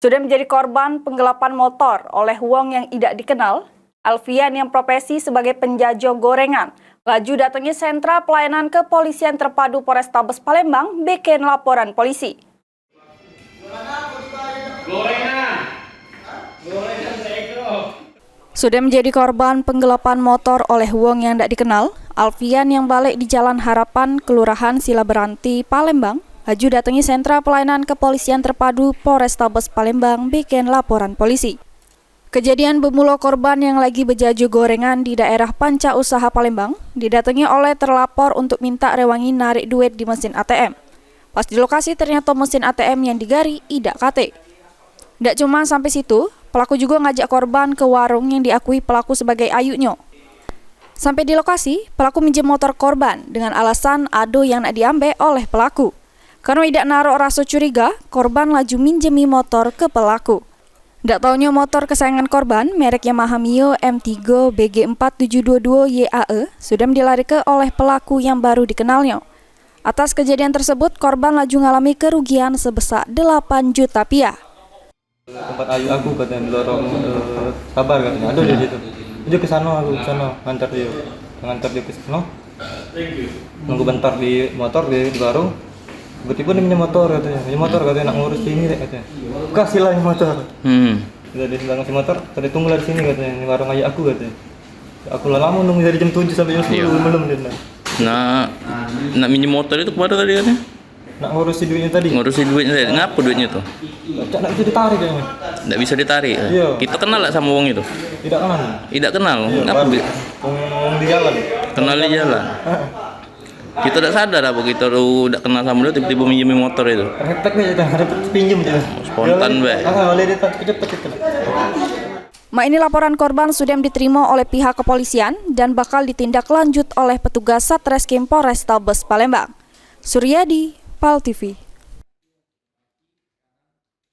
Sudah menjadi korban penggelapan motor oleh wong yang tidak dikenal, Alfian yang profesi sebagai penjajo gorengan, laju datangi sentra pelayanan kepolisian terpadu Polrestabes Palembang bikin laporan polisi. Sudah menjadi korban penggelapan motor oleh wong yang tidak dikenal, Alfian yang balik di Jalan Harapan, Kelurahan Silaberanti, Palembang, laju datangi sentra pelayanan kepolisian terpadu Polrestabes Palembang bikin laporan polisi. Kejadian bermula korban yang lagi berjaju gorengan di daerah Panca Usaha Palembang didatangi oleh terlapor untuk minta rewangi narik duit di mesin ATM. Pas di lokasi ternyata mesin ATM yang digari idak kate. Tidak cuma sampai situ, pelaku juga ngajak korban ke warung yang diakui pelaku sebagai ayunya. Sampai di lokasi, pelaku minjem motor korban dengan alasan ado yang nak diambil oleh pelaku. Karena tidak naruh rasa curiga, korban laju minjemi motor ke pelaku. Tidak taunya motor kesayangan korban, merek Yamaha Mio M3 BG4722 YAE, sudah dilarikan oleh pelaku yang baru dikenalnya. Atas kejadian tersebut, korban laju mengalami kerugian sebesar 8 juta rupiah. Tempat ayu aku katanya dorong kabar katanya ada di situ. Itu ke sana aku ngantar dia ke sana. Nunggu bentar di motor di warung. Tiba-tiba dia punya motor katanya nak ngurus ini katanya. Kasih lah motor. Udah dia bilang ngasih motor, tadi tunggulah di sini katanya di warung ayah aku katanya. Aku lama nunggu dari jam 7 sampai jam 10 belum dia. Nah, nak minjem motor itu kemana tadi katanya? Nak ngurusin duitnya tadi. Ngurusin duitnya tadi. Ngapa duitnya tuh? Nggak bisa ditarik kayaknya. Nggak bisa ditarik? Iya. Kita kenal nggak sama wong itu? Tidak kenal. Tidak kenal? Iya, ngapa? Wong di jalan. Kenal di jalan? Kita tidak sadar apa kita udah kenal sama dia tiba-tiba minjemin motor itu? Refleks aja, ada pinjem aja. Spontan be. Boleh dia cepet itu. Ini laporan korban sudah diterima oleh pihak kepolisian dan bakal ditindak lanjut oleh petugas Satreskrim Polrestabes Palembang. Suryadi, PAL TV.